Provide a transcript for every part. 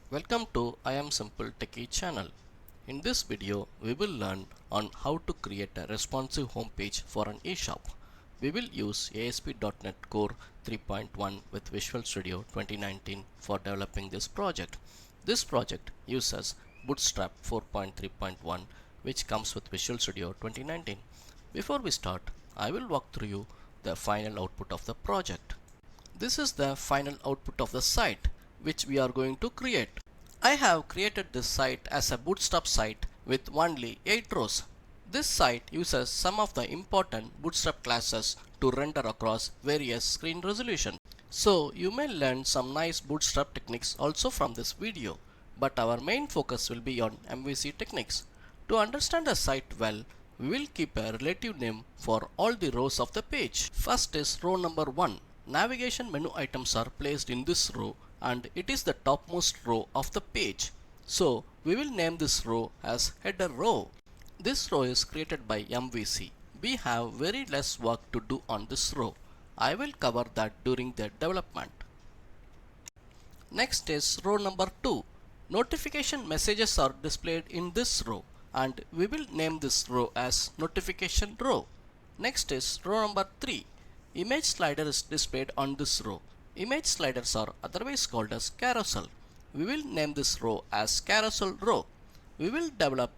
Welcome to I Am Simple Techie channel. In this video, we will learn on how to create a responsive homepage for an eShop. We will use ASP.NET Core 3.1 with Visual Studio 2019 for developing this project. This project uses Bootstrap 4.3.1 which comes with Visual Studio 2019. Before we start, I will walk through you the final output of the project. This is the final output of the site which we are going to create. I have created this site as a bootstrap site with only 8 rows. This site uses some of the important bootstrap classes to render across various screen resolution. So you may learn some nice bootstrap techniques also from this video, but our main focus will be on MVC techniques. To understand the site well, we will keep a relative name for all the rows of the page. First is row number 1. Navigation menu items are placed in this row and it is the topmost row of the page. So we will name this row as header row. This row is created by MVC. We have very less work to do on this row. I will cover that during the development. Next is row number 2. Notification messages are displayed in this row and we will name this row as notification row. Next is row number 3. Image slider is displayed on this row. Image sliders are otherwise called as carousel. We will name this row as carousel row. We will develop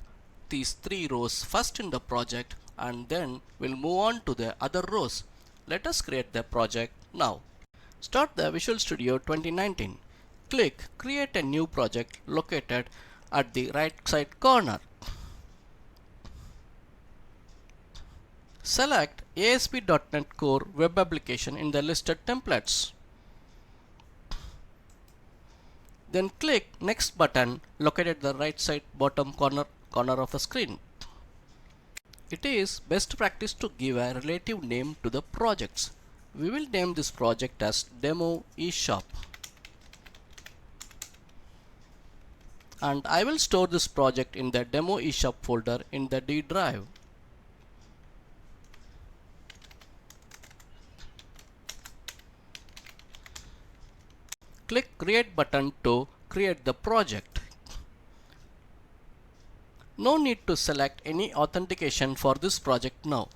these 3 rows first in the project and then we'll move on to the other rows. Let us create the project now. Start the Visual Studio 2019. Click Create a new project located at the right side corner. Select ASP.NET Core Web Application in the listed templates. Then click Next button located at the right side bottom corner of the screen. It is best practice to give a relative name to the projects. We will name this project as Demo eShop. And I will store this project in the Demo eShop folder in the D drive. Click Create button to create the project. No need to select any authentication for this project now.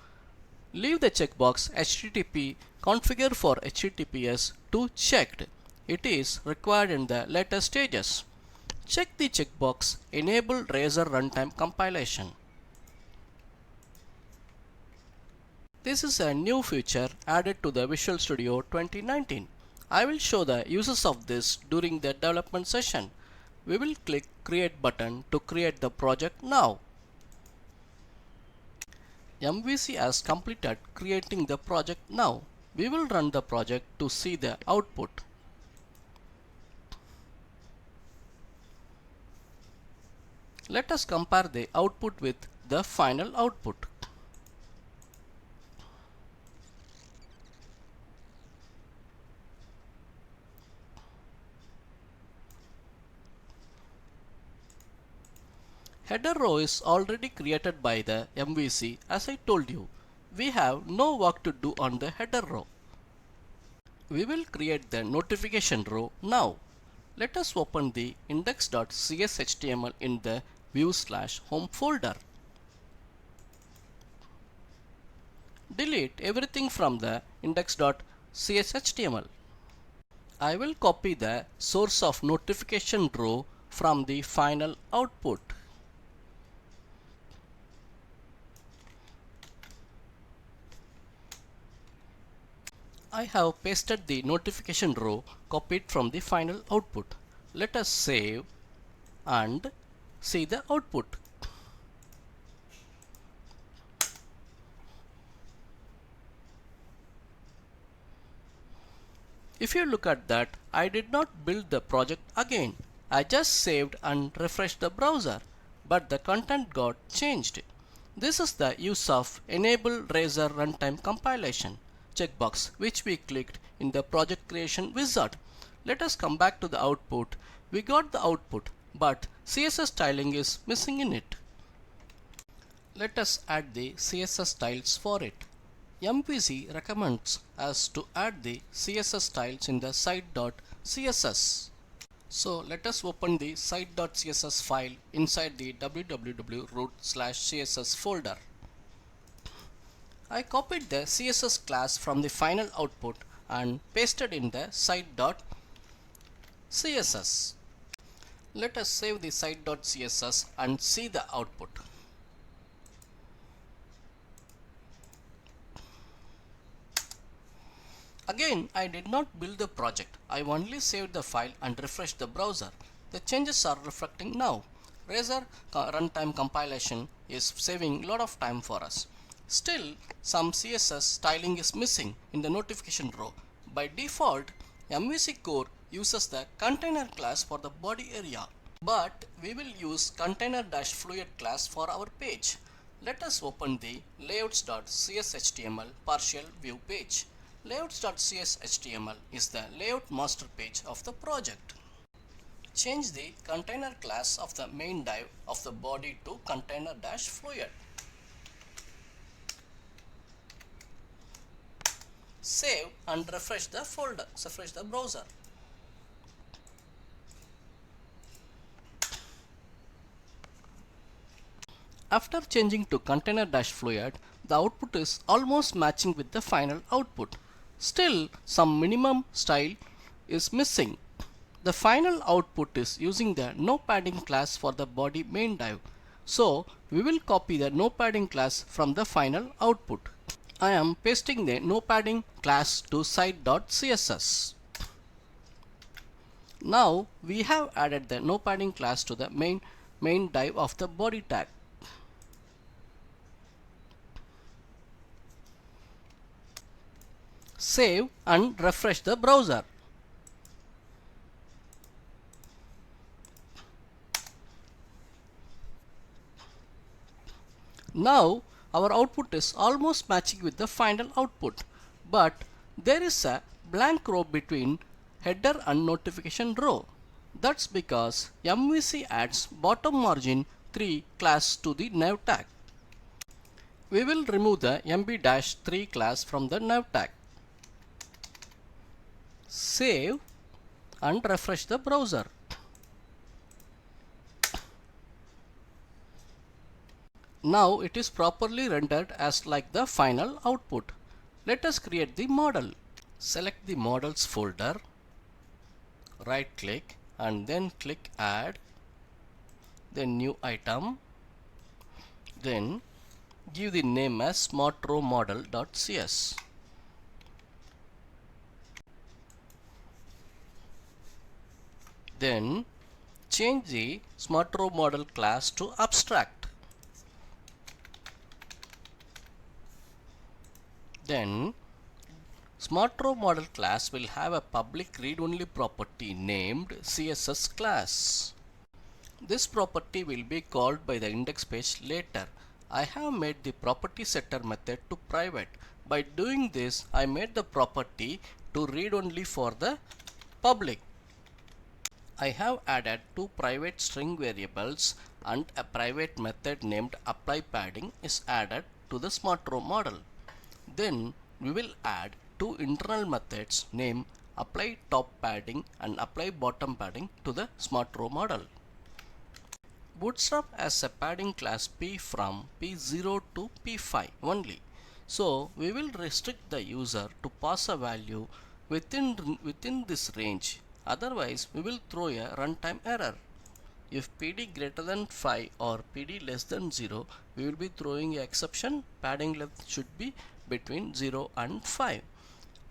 Leave the checkbox HTTP configure for HTTPS to checked. It is required in the later stages. Check the checkbox Enable Razor Runtime Compilation. This is a new feature added to the Visual Studio 2019. I will show the uses of this during the development session. We will click Create button to create the project now. MVC has completed creating the project now. We will run the project to see the output. Let us compare the output with the final output. Header row is already created by the MVC as I told you. We have no work to do on the header row. We will create the notification row now. Let us open the index.cshtml in the view/home folder. Delete everything from the index.cshtml. I will copy the source of notification row from the final output. I have pasted the notification row copied from the final output. Let us save and see the output. If you look at that, I did not build the project again. I just saved and refreshed the browser, but the content got changed. This is the use of Enable Razor Runtime Compilation checkbox which we clicked in the project creation wizard. Let us come back to the output. We got the output, but CSS styling is missing in it. Let us add the CSS styles for it. MVC recommends us to add the CSS styles in the site.css. So let us open the site.css file inside the www.root/css folder. I copied the CSS class from the final output and pasted in the site.css. Let us save the site.css and see the output. Again, I did not build the project. I only saved the file and refreshed the browser. The changes are reflecting now. Razor runtime compilation is saving a lot of time for us. Still, some CSS styling is missing in the notification row. By default, MVC core uses the container class for the body area, but we will use container-fluid class for our page. Let us open the layouts.cshtml partial view page. Layouts.cshtml is the layout master page of the project. Change the container class of the main div of the body to container-fluid. Save and refresh the folder, refresh the browser. After changing to container-fluid, the output is almost matching with the final output. Still, some minimum style is missing. The final output is using the no padding class for the body main div. So, we will copy the no padding class from the final output. I am pasting the no padding class to site.css. Now, we have added the no padding class to the main div of the body tag. Save and refresh the browser. Now our output is almost matching with the final output, but there is a blank row between header and notification row. That's because MVC adds bottom margin 3 class to the nav tag. We will remove the MB-3 class from the nav tag. Save and refresh the browser. Now it is properly rendered as like the final output. Let us create the model. Select the models folder, right click and then click add, then new item, then give the name as smartrowmodel.cs. Then change the smartrowmodel class to abstract. Then smartrowmodel class will have a public read-only property named CSS class. This property will be called by the index page later. I have made the property setter method to private. By doing this, I made the property to read only for the public. I have added two private string variables and a private method named applyPadding is added to the smartrow model. Then we will add two internal methods named applyTopPadding and applyBottomPadding to the smartrow model. Bootstrap has a padding class p from p0 to p5 only. So we will restrict the user to pass a value within this range. Otherwise, we will throw a runtime error. If PD greater than 5 or PD less than 0, we will be throwing an exception. Padding length should be between 0 and 5.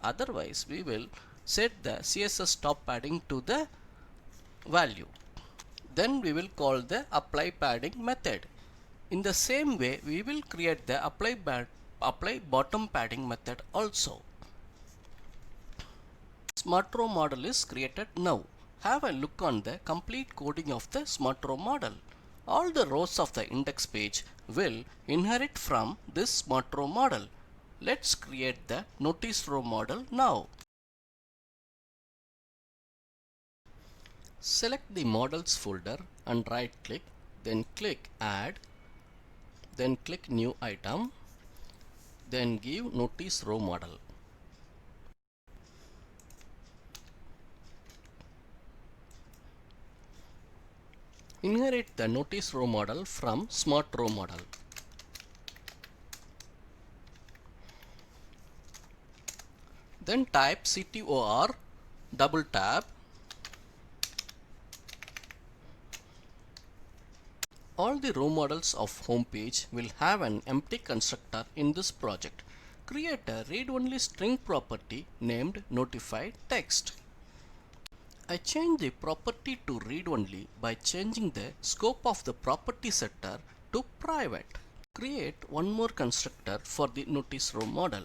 Otherwise, we will set the CSS top padding to the value. Then we will call the applyPadding method. In the same way, we will create the applyBottomPadding method also. Smartrow model is created now. Have a look on the complete coding of the smartrow model. All the rows of the index page will inherit from this smartrow model. Let's create the notice row model now. Select the models folder and right click, then click add, then click new item, then give notice row model. Inherit the notice row model from smart row model. Then type CTOR, double tap. All the row models of homepage will have an empty constructor in this project. Create a read-only string property named notify text. I change the property to read-only by changing the scope of the property setter to private. Create one more constructor for the notice row model.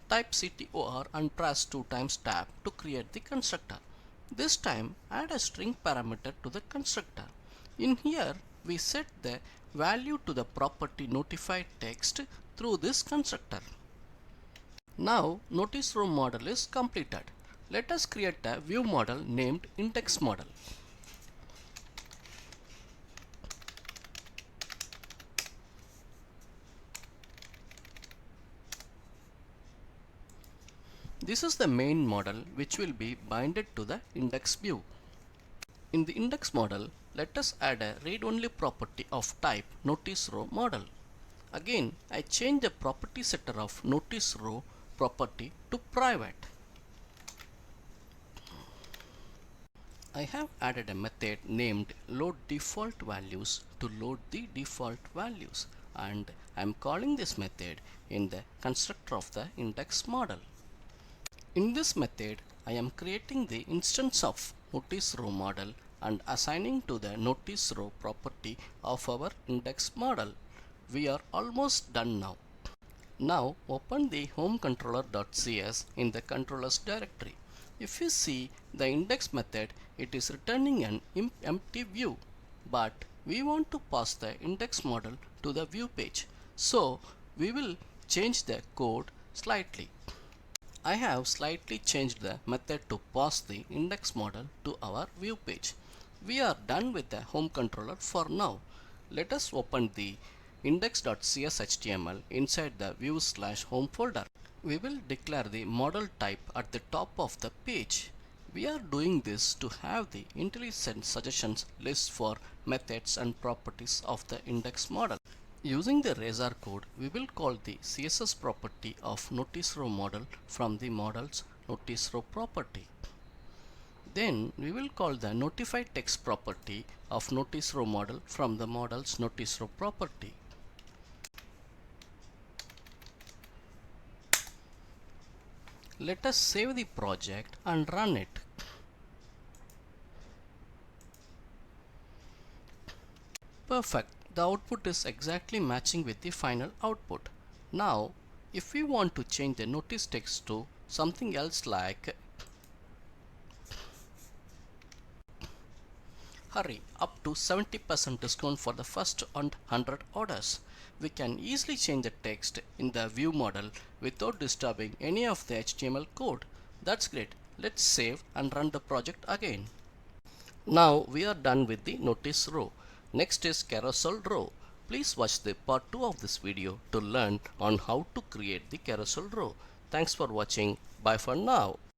Type CTOR and press 2 times tab to create the constructor. This time add a string parameter to the constructor. In here we set the value to the property notify text through this constructor. Now notice row model is completed. Let us create a view model named index model. This is the main model which will be binded to the index view. In the index model, let us add a read-only property of type notice row model. Again, I change the property setter of notice row property to private. I have added a method named load default values to load the default values, and I am calling this method in the constructor of the index model. In this method, I am creating the instance of notice row model and assigning to the notice row property of our index model. We are almost done now. Now open the home controller.cs in the controllers directory. If you see the index method, it is returning an empty view, but we want to pass the index model to the view page. So we will change the code slightly. I have slightly changed the method to pass the index model to our view page. We are done with the home controller for now. Let us open the index.cshtml inside the views/home folder. We will declare the model type at the top of the page. We are doing this to have the IntelliSense suggestions list for methods and properties of the index model. Using the Razor code, we will call the CSS property of notice row model from the model's notice row property. Then we will call the notify text property of notice row model from the model's notice row property. Let us save the project and run it. Perfect. The output is exactly matching with the final output. Now, if we want to change the notice text to something else like hurry, up to 70% discount for the first 100 orders, we can easily change the text in the view model without disturbing any of the HTML code. That's great. Let's save and run the project again. Now we are done with the notice row. Next is carousel row. Please watch the part 2 of this video to learn on how to create the carousel row. Thanks for watching. Bye for now.